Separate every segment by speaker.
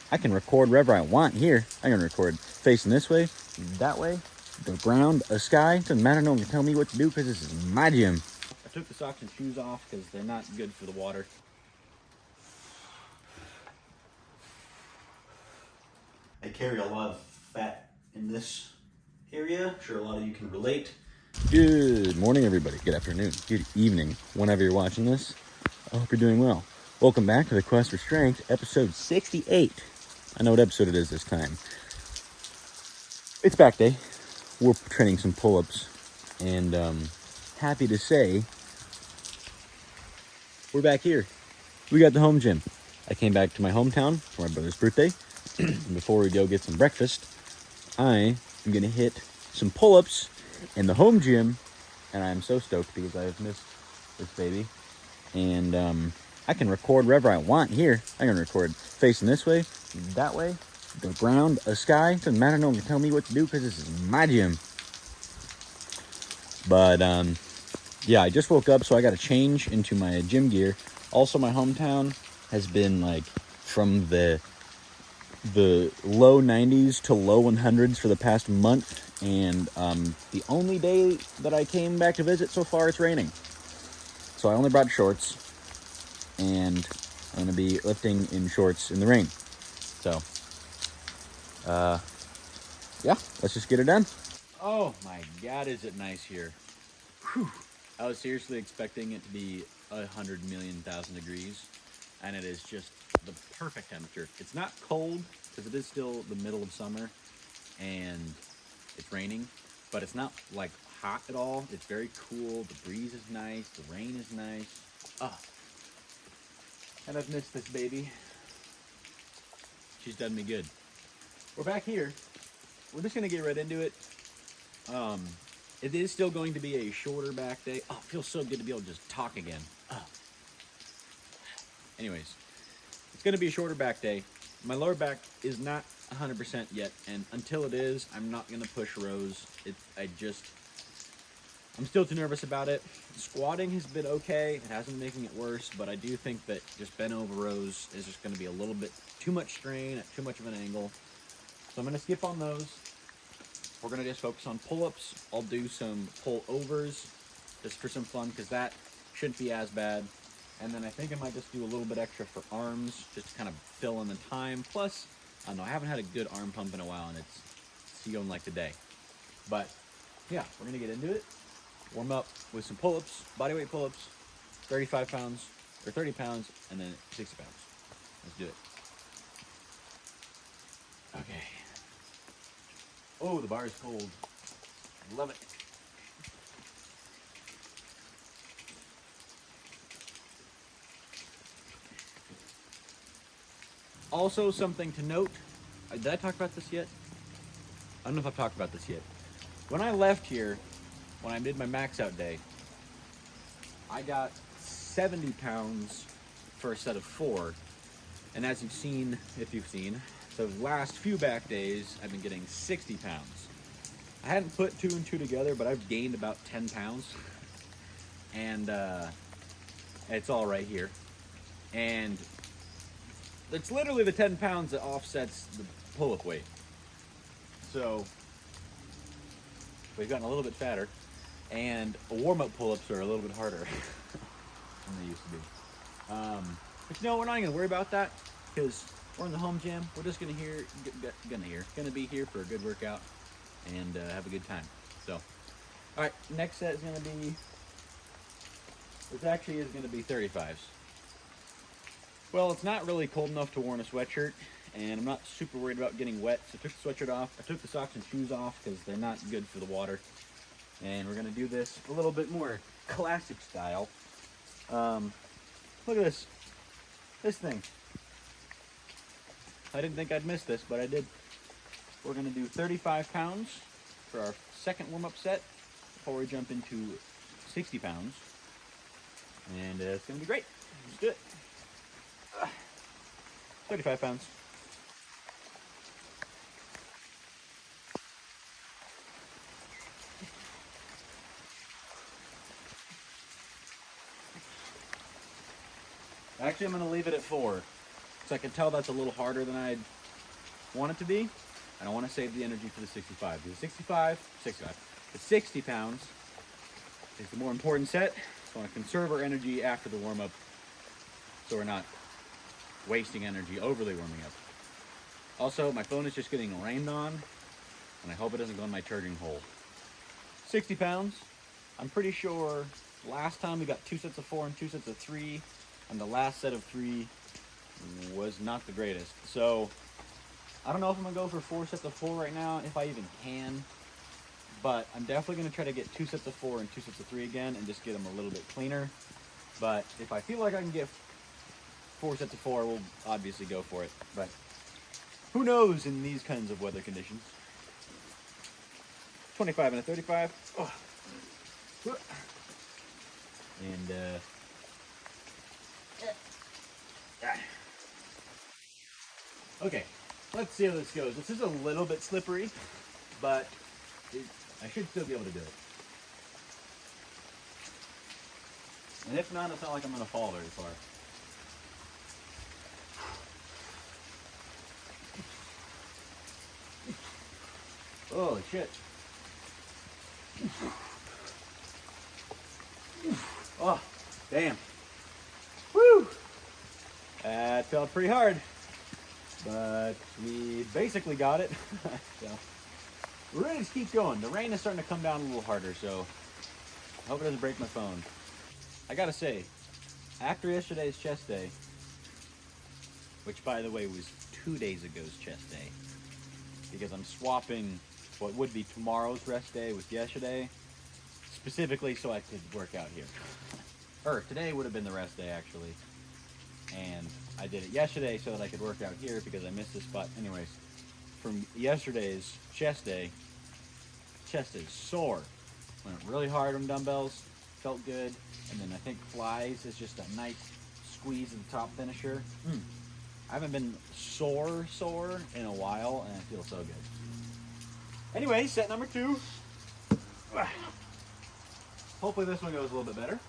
Speaker 1: I can record wherever I want here. I can record facing this way, that way, the ground, a sky. Doesn't matter. No one can tell me what to do because this is my gym. I took the socks and shoes off because they're not good for the water. I carry a lot of fat in this area. I'm sure a lot of you can relate. Good morning, everybody. Good afternoon. Good evening, whenever you're watching this. I hope you're doing well. Welcome back to the Quest for Strength, episode 68. I know what episode it is this time. It's back day. We're training some pull-ups, and happy to say we're back here. We got the home gym. I came back to my hometown for my brother's birthday. Before we go get some breakfast, I am going to hit some pull-ups in the home gym, and I'm so stoked because I have missed this baby. And I can record wherever I want here. I can record facing this way, that way, the ground, a sky. Doesn't matter. No one can tell me what to do because this is my gym. But yeah, I just woke up, so I got to change into my gym gear. Also, my hometown has been like from the low 90s to low 100s for the past month, and the only day that I came back to visit so far, it's raining. So I only brought shorts, and I'm going to be lifting in shorts in the rain. So, yeah, let's just get it done. Oh my God, is it nice here. Whew. I was seriously expecting it to be 100,000,000 degrees, and it is just the perfect temperature. It's not cold, because it is still the middle of summer, and it's raining, but it's not like hot at all. It's very cool. The breeze is nice. The rain is nice. Oh. And I've missed this baby. She's done me good. We're back here. We're just going to get right into it. It is still going to be a shorter back day. Oh, it feels so good to be able to just talk again. Oh. Anyways, it's going to be a shorter back day. My lower back is not 100% yet, and until it is, I'm not going to push rows. I'm still too nervous about it. Squatting has been okay. It hasn't been making it worse, but I do think that just bent over rows is just going to be a little bit too much strain at too much of an angle. So I'm going to skip on those. We're going to just focus on pull-ups. I'll do some pull-overs just for some fun, because that shouldn't be as bad. And then I think I might just do a little bit extra for arms, just to kind of fill in the time. Plus, I don't know, I haven't had a good arm pump in a while, and it's going like today. But yeah, we're going to get into it. Warm up with some pull-ups, bodyweight pull-ups, 35 pounds, or 30 pounds, and then 60 pounds. Let's do it. Okay. Oh, the bar is cold. Love it. Also, something to note. Did I talk about this yet? I don't know if I've talked about this yet. When I left here, when I did my max out day, I got 70 pounds for a set of 4. And as you've seen, if you've seen, so the last few back days, I've been getting 60 pounds. I hadn't put 2 and 2 together, but I've gained about 10 pounds. And it's all right here. And it's literally the 10 pounds that offsets the pull-up weight. So we've gotten a little bit fatter. And warm-up pull-ups are a little bit harder than they used to be. But you know, we're not going to worry about that, because we're in the home gym. We're just going to be here for a good workout and have a good time. So, all right, next set is going to be, this actually is going to be 35s. Well, it's not really cold enough to wear a sweatshirt, and I'm not super worried about getting wet, so I took the sweatshirt off. I took the socks and shoes off because they're not good for the water. And we're going to do this a little bit more classic style. Look at this. This thing. I didn't think I'd miss this, but I did. We're going to do 35 pounds for our second warm-up set before we jump into 60 pounds. And it's going to be great. Let's do it. 35 pounds. Actually, I'm going to leave it at 4. So I can tell that's a little harder than I'd want it to be. And I want to save the energy for the 65. The 60 pounds is the more important set. So I want to conserve our energy after the warm-up so we're not wasting energy overly warming up. Also, my phone is just getting rained on, and I hope it doesn't go in my charging hole. 60 pounds. I'm pretty sure last time we got 2 sets of 4 and 2 sets of 3, and the last set of 3 was not the greatest. So I don't know if I'm gonna go for 4 sets of 4 right now, if I even can, but I'm definitely gonna try to get 2 sets of 4 and 2 sets of 3 again and just get them a little bit cleaner. But if I feel like I can get 4 sets of 4, we'll obviously go for it. But who knows in these kinds of weather conditions. 25 and a 35. Oh. And okay, let's see how this goes. This is a little bit slippery, but I should still be able to do it. And if not, it's not like I'm going to fall very far. Oh, shit. Oh, damn. Woo! That felt pretty hard. But we basically got it. So we're ready to keep going. The rain is starting to come down a little harder, so I hope it doesn't break my phone. I gotta say, after yesterday's chest day, which by the way was 2 days ago's chest day, because I'm swapping what would be tomorrow's rest day with yesterday, specifically so I could work out here. Or today would have been the rest day actually, and I did it yesterday so that I could work out here because I missed this spot. Anyways, from yesterday's chest day, chest is sore. Went really hard on dumbbells, felt good, and then I think flies is just a nice squeeze of the top finisher. I haven't been sore in a while, and it feels so good. Anyway, set number 2. Hopefully this one goes a little bit better.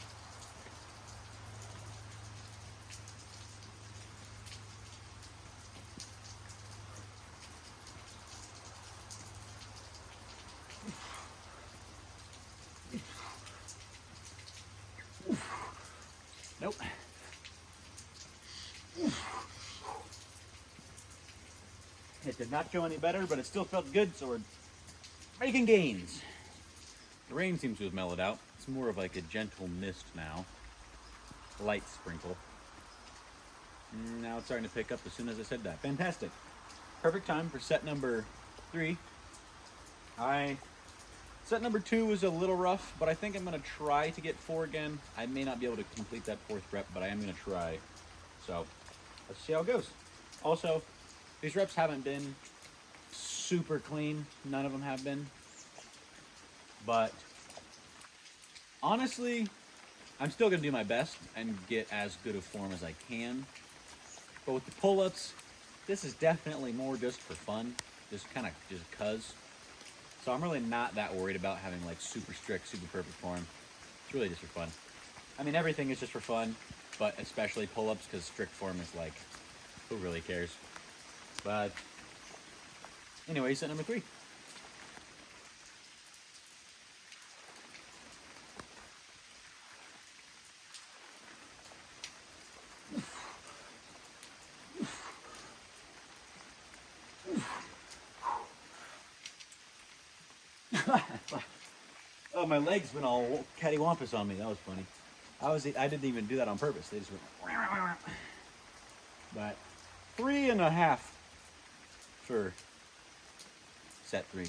Speaker 1: Nope. It did not show any better, but it still felt good, so we're making gains. The rain seems to have mellowed out. It's more of like a gentle mist now. Light sprinkle. Now it's starting to pick up as soon as I said that. Fantastic. Perfect time for set number 3. Set number 2 was a little rough, but I think I'm going to try to get 4 again. I may not be able to complete that 4th rep, but I am going to try. So let's see how it goes. Also, these reps haven't been super clean. None of them have been. But honestly, I'm still going to do my best and get as good a form as I can. But with the pull-ups, this is definitely more just for fun. Just cuz. So I'm really not that worried about having like super strict, super perfect form. It's really just for fun. I mean, everything is just for fun, but especially pull-ups because strict form is like, who really cares? But anyway, set number 3. Oh, my legs went all cattywampus on me. That was funny. I didn't even do that on purpose. They just went. But 3.5 for set 3.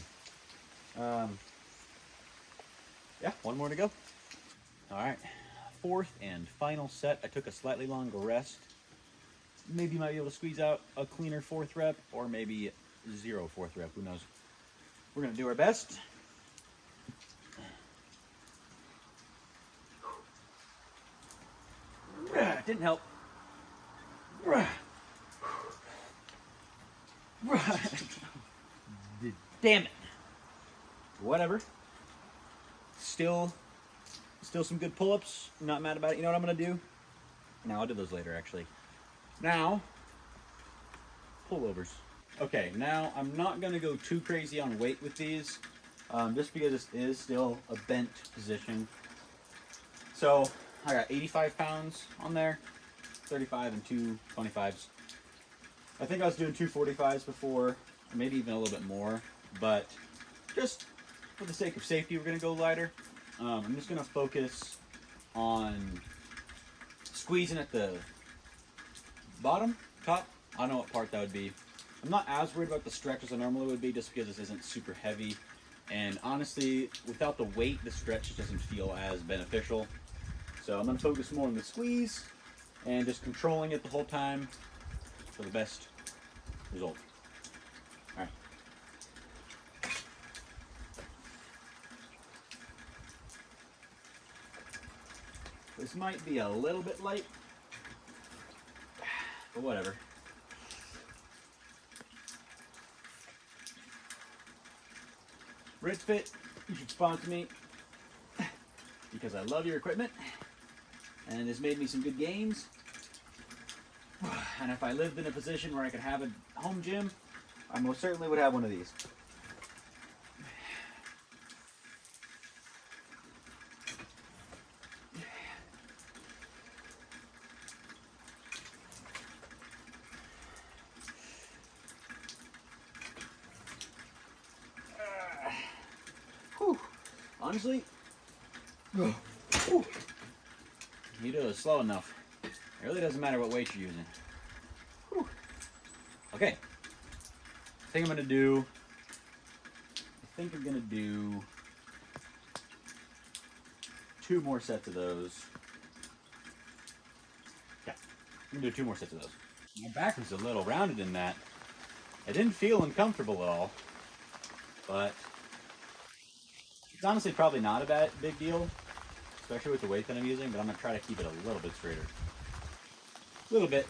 Speaker 1: Yeah, 1 more to go. All right, 4th and final set. I took a slightly longer rest. Maybe you might be able to squeeze out a cleaner 4th rep, or maybe 0 4th rep. Who knows? We're gonna do our best. Didn't help. Damn it. Whatever. Still some good pull-ups. I'm not mad about it. You know what I'm gonna do? No, I'll do those later actually. Now, pullovers. Okay, now I'm not gonna go too crazy on weight with these, just because this is still a bent position. So I got 85 pounds on there, 35 and 225s. I think I was doing 245s before, maybe even a little bit more, but just for the sake of safety, we're gonna go lighter. I'm just gonna focus on squeezing at the bottom, top. I don't know what part that would be. I'm not as worried about the stretch as I normally would be, just because this isn't super heavy. And honestly, without the weight, the stretch doesn't feel as beneficial. So I'm gonna focus more on the squeeze and just controlling it the whole time for the best result. All right. This might be a little bit light, but whatever. Rich Fit, you should sponsor me because I love your equipment and it's made me some good gains. And if I lived in a position where I could have a home gym, I most certainly would have one of these. Honestly, you do it slow enough. It really doesn't matter what weight you're using. Okay. I think I'm gonna do 2 more sets of those. Yeah, I'm gonna do 2 more sets of those. My back was a little rounded in that. I didn't feel uncomfortable at all, but it's honestly probably not a big deal, especially with the weight that I'm using, but I'm gonna try to keep it a little bit straighter. A little bit.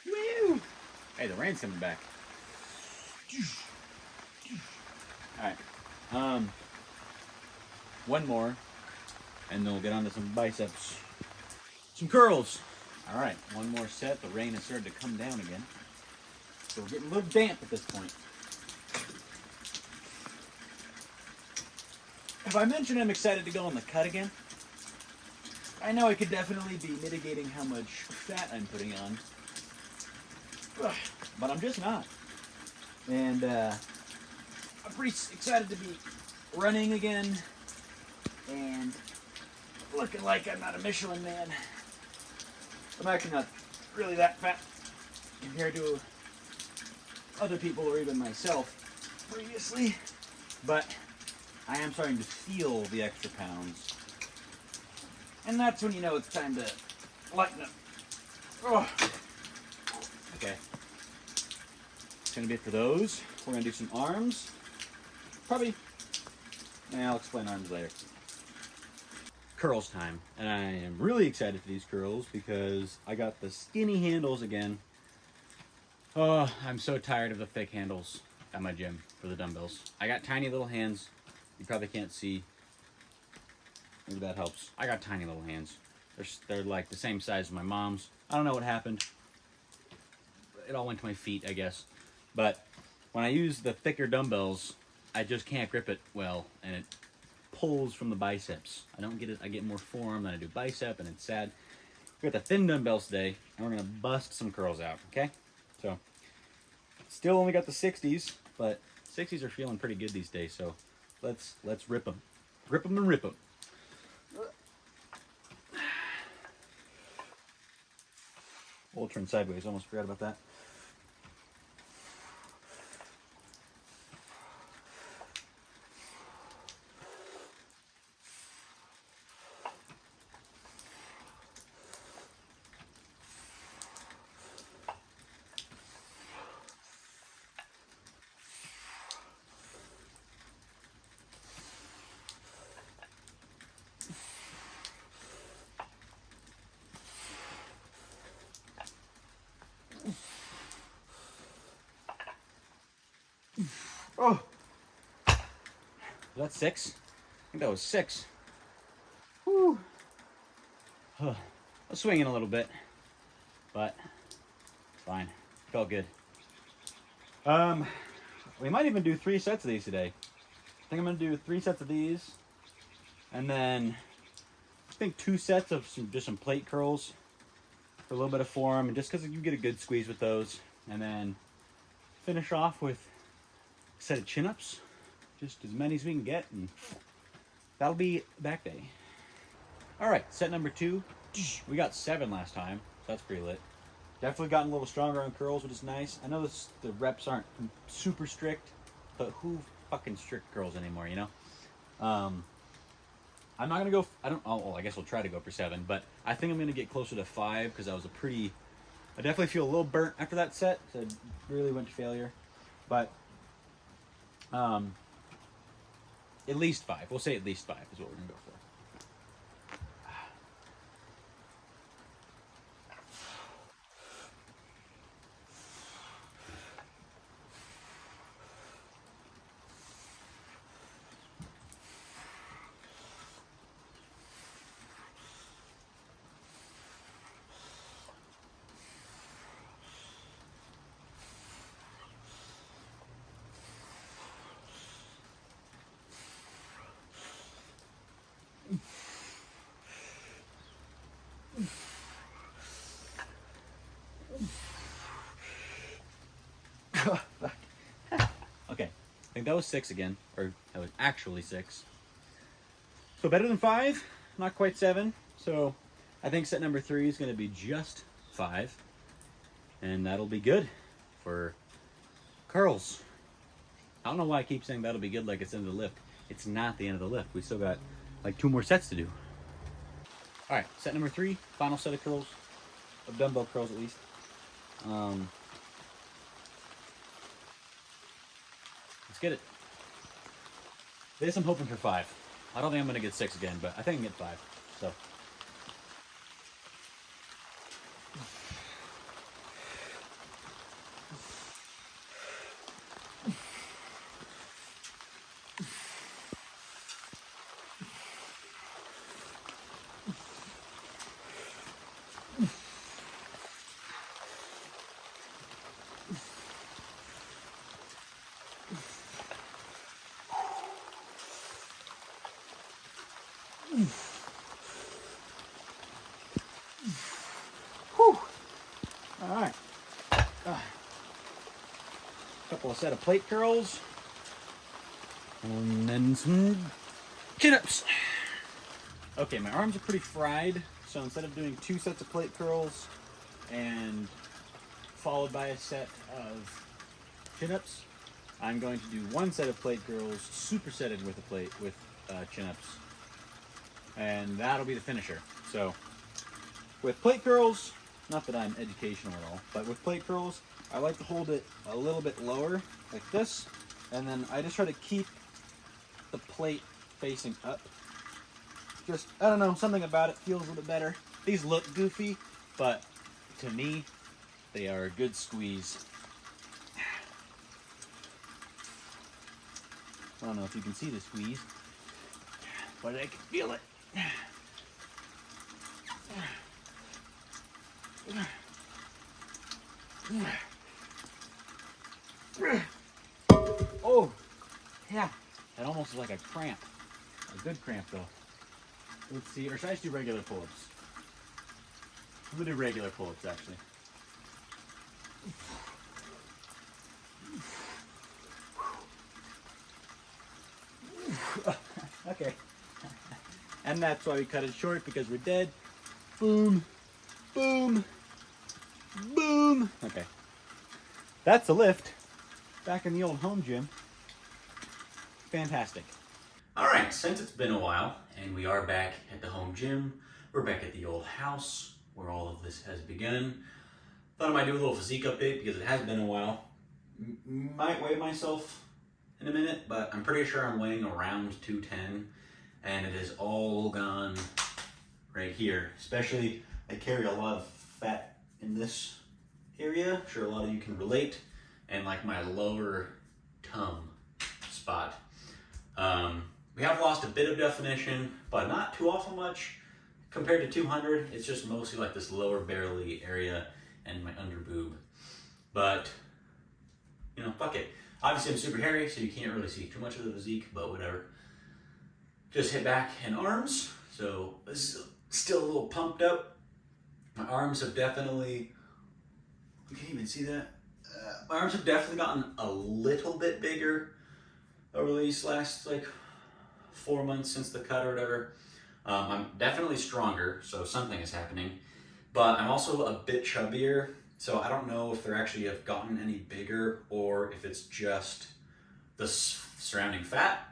Speaker 1: Woo! Hey, the rain's coming back. Alright. One more, and then we'll get on to some biceps. Some curls. Alright, one more set. The rain has started to come down again. So we're getting a little damp at this point. Have I mentioned I'm excited to go on the cut again? I know I could definitely be mitigating how much fat I'm putting on, but I'm just not. And I'm pretty excited to be running again and looking like I'm not a Michelin man. I'm actually not really that fat compared to other people or even myself previously, but I am starting to feel the extra pounds. And that's when you know it's time to lighten up. Oh. Okay. That's gonna be it for those. We're gonna do some arms. Probably, I'll explain arms later. Curls time. And I am really excited for these curls because I got the skinny handles again. Oh, I'm so tired of the thick handles at my gym for the dumbbells. I got tiny little hands. You probably can't see. Maybe that helps. I got tiny little hands. They're like the same size as my mom's. I don't know what happened. It all went to my feet, I guess. But when I use the thicker dumbbells, I just can't grip it well, and it pulls from the biceps. I don't get it. I get more forearm than I do bicep, and it's sad. We got the thin dumbbells today, and we're gonna bust some curls out. Okay? So still only got the 60s, but 60s are feeling pretty good these days. So let's rip them, grip them and rip them. We'll turn sideways. Almost forgot about that. Oh, was that 6? I think that was 6. Whew. I was swinging a little bit, but it's fine. Felt good. We might even do 3 sets of these today. I think I'm gonna do 3 sets of these, and then I think 2 sets of just some plate curls for a little bit of form, and just because you get a good squeeze with those, and then finish off with a set of chin-ups, just as many as we can get, and that'll be back day. All right, set number 2. We got 7 last time, so that's pretty lit. Definitely gotten a little stronger on curls, which is nice. I know the reps aren't super strict, but who fucking strict curls anymore, you know? I'm not gonna go. I guess we'll try to go for 7, but I think I'm gonna get closer to 5 because I definitely feel a little burnt after that set. So it really went to failure, but at least 5. We'll say at least 5 is what we're gonna go for. Okay, I think that was 6 again, or that was actually 6. So better than 5, not quite 7. So I think set number 3 is going to be just 5, and that'll be good for curls. I don't know why I keep saying that'll be good like it's the end of the lift. It's not the end of the lift. We still got like 2 more sets to do. All right, set number 3, final set of curls, of dumbbell curls at least. Let's get it. This I'm hoping for 5. I don't think I'm gonna get 6 again, but I think I can get 5. So. Whew. All right. Couple of set of plate curls, and then some chin-ups. Okay, my arms are pretty fried, so instead of doing 2 sets of plate curls and followed by a set of chin-ups, I'm going to do 1 set of plate curls supersetted with chin-ups, and that'll be the finisher. So with plate curls, not that I'm educational at all, but with plate curls, I like to hold it a little bit lower, like this, and then I just try to keep the plate facing up. Just, I don't know, something about it feels a little bit better. These look goofy, but to me, they are a good squeeze. I don't know if you can see the squeeze, but I can feel it. Oh, yeah. That almost is like a cramp. A good cramp, though. Let's see. Or should I just do regular pull-ups? I'm going to do regular pull-ups, actually. Okay. And that's why we cut it short, because we're dead. Boom. Boom. Boom. Okay. That's a lift. Back in the old home gym. Fantastic. All right, since it's been a while and we are back at the home gym, we're back at the old house where all of this has begun. Thought I might do a little physique update because it has been a while. Might weigh myself in a minute, but I'm pretty sure I'm weighing around 210, and it is all gone right here. Especially, I carry a lot of fat in this area. I'm sure a lot of you can relate. And like my lower tongue spot. We have lost a bit of definition, but not too awful much compared to 200. It's just mostly like this lower belly area and my under boob. But, you know, fuck it. Obviously I'm super hairy, so you can't really see too much of the physique, but whatever. Just hit back and arms. So this is still a little pumped up. My arms have definitely, you can't even see that. My arms have definitely gotten a little bit bigger over these last like 4 months since the cut or whatever. I'm definitely stronger, so something is happening. But I'm also a bit chubbier, so I don't know if they're actually have gotten any bigger or if it's just the surrounding fat.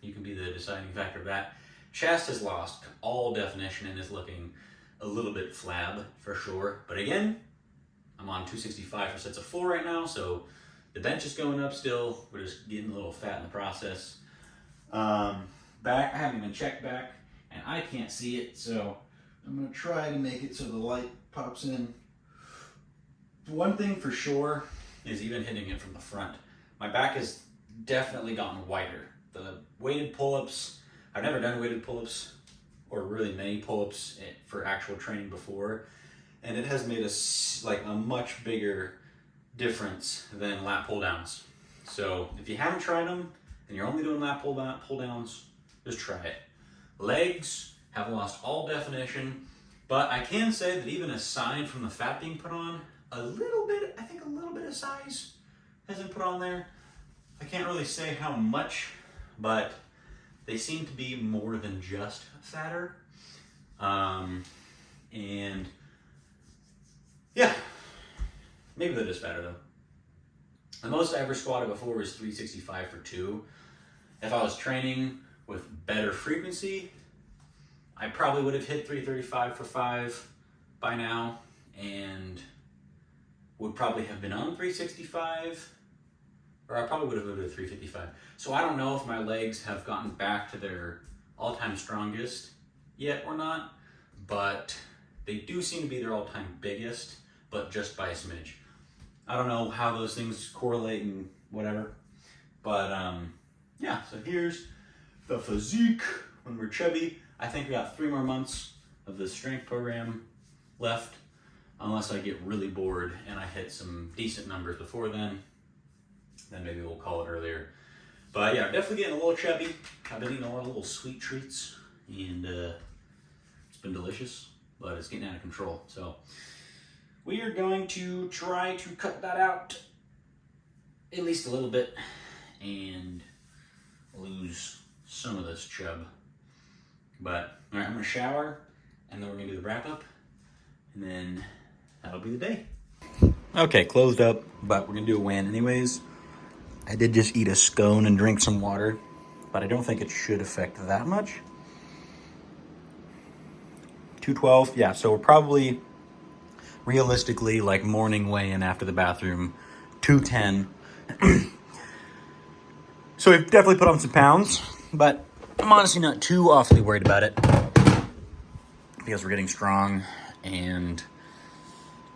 Speaker 1: You can be the deciding factor of that. Chest has lost all definition and is looking a little bit flab for sure. But again, I'm on 265 for sets of 4 right now, so the bench is going up still. We're just getting a little fat in the process. Back, I haven't even checked back, and I can't see it, so I'm gonna try to make it so the light pops in. One thing for sure is even hitting it from the front. My back has definitely gotten wider. The weighted pull-ups, I've never done weighted pull-ups or really many pull-ups for actual training before, and it has made a much bigger difference than lat pull-downs. So if you haven't tried them and you're only doing lat pull-downs, just try it. Legs have lost all definition, but I can say that even aside from the fat being put on, I think a little bit of size has been put on there. I can't really say how much, but they seem to be more than just fatter. And yeah, maybe they're just fatter though. The most I ever squatted before was 365 for 2. If I was training with better frequency, I probably would have hit 335 for 5 by now and would probably have been on 365, or I probably would have moved to 355. So I don't know if my legs have gotten back to their all-time strongest yet or not, but they do seem to be their all-time biggest, but just by a smidge. I don't know how those things correlate and whatever, but yeah, so here's the physique when we're chubby. I think we got 3 more months of the strength program left, unless I get really bored and I hit some decent numbers before then maybe we'll call it earlier. But yeah, definitely getting a little chubby. I've been eating a lot of little sweet treats, and it's been delicious, but it's getting out of control. So we are going to try to cut that out at least a little bit and lose some of this chub. But all right, I'm gonna shower and then we're gonna do the wrap up, and then that'll be the day. Okay, closed up, but we're gonna do a win anyways. I did just eat a scone and drink some water, but I don't think it should affect that much. 212, yeah, so we're probably realistically like morning weigh-in after the bathroom, 210. So we've definitely put on some pounds, but I'm honestly not too awfully worried about it because we're getting strong, and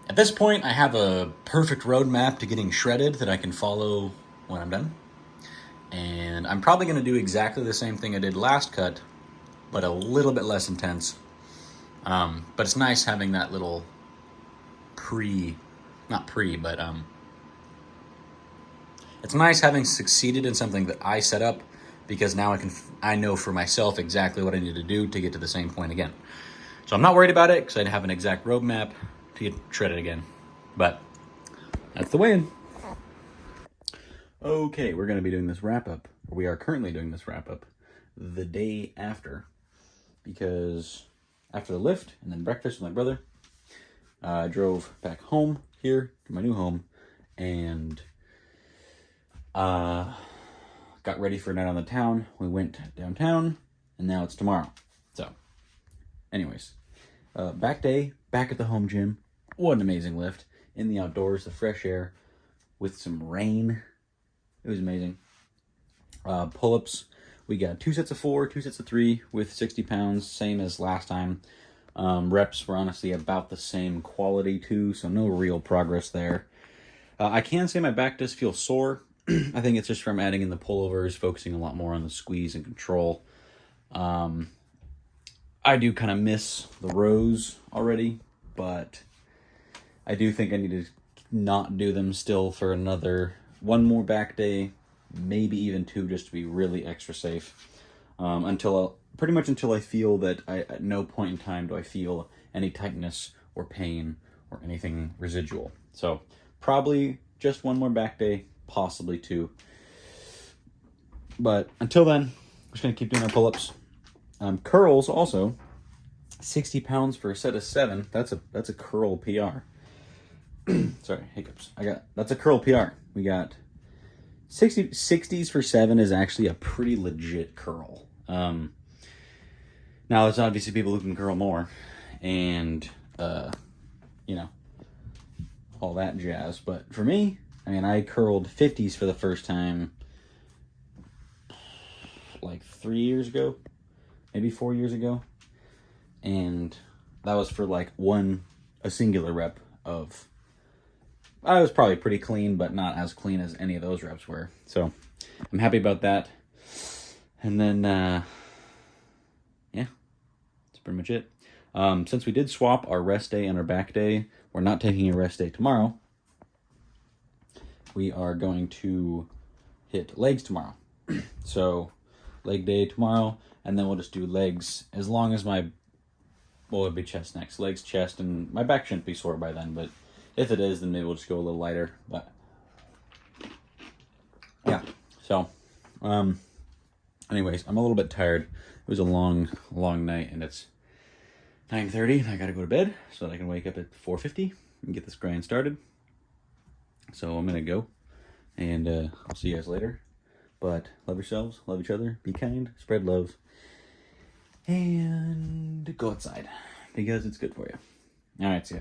Speaker 1: at this point I have a perfect roadmap to getting shredded that I can follow when I'm done. And I'm probably gonna do exactly the same thing I did last cut, but a little bit less intense. But it's nice having that little it's nice having succeeded in something that I set up, because now I know for myself exactly what I need to do to get to the same point again. So I'm not worried about it because I have an exact roadmap to get shredded again. But that's the win. Okay, we're going to be doing this wrap-up. We are currently doing this wrap-up the day after, because after the lift and then breakfast with my brother, I drove back home here to my new home and got ready for a night on the town. We went downtown, and now it's tomorrow. So, anyways, back day, back at the home gym. What an amazing lift. In the outdoors, the fresh air with some rain. It was amazing. Pull-ups, we got 2 sets of 4, 2 sets of 3 with 60 pounds, same as last time. Reps were honestly about the same quality too, so no real progress there. I can say my back does feel sore. I think it's just from adding in the pullovers, focusing a lot more on the squeeze and control. I do kind of miss the rows already, but I do think I need to not do them still for one more back day, maybe even 2, just to be really extra safe. Pretty much until I feel that at no point in time do I feel any tightness or pain or anything residual. So probably just one more back day, possibly 2. But until then, we're just gonna keep doing our pull-ups. Curls also, 60 pounds for a set of 7. That's a curl PR. Sorry, hiccups. That's a curl PR. We got 60s for 7 is actually a pretty legit curl. Now there's obviously people who can curl more, and you know, all that jazz. But for me, I mean, I curled 50s for the first time like 3 years ago, maybe 4 years ago, and that was for like a singular rep of. I was probably pretty clean, but not as clean as any of those reps were. So I'm happy about that. And then, yeah, that's pretty much it. Since we did swap our rest day and our back day, we're not taking a rest day tomorrow. We are going to hit legs tomorrow. So leg day tomorrow, and then we'll just do legs as long as it'll be chest next. Legs, chest, and my back shouldn't be sore by then, but if it is, then maybe we'll just go a little lighter. But yeah, so anyways, I'm a little bit tired. It was a long night, and it's 9:30, and I gotta go to bed so that I can wake up at 4:50 and get this grind started. So I'm gonna go, and I'll see you guys later. But love yourselves, love each other, be kind, spread love, and go outside because it's good for you. All right, see ya.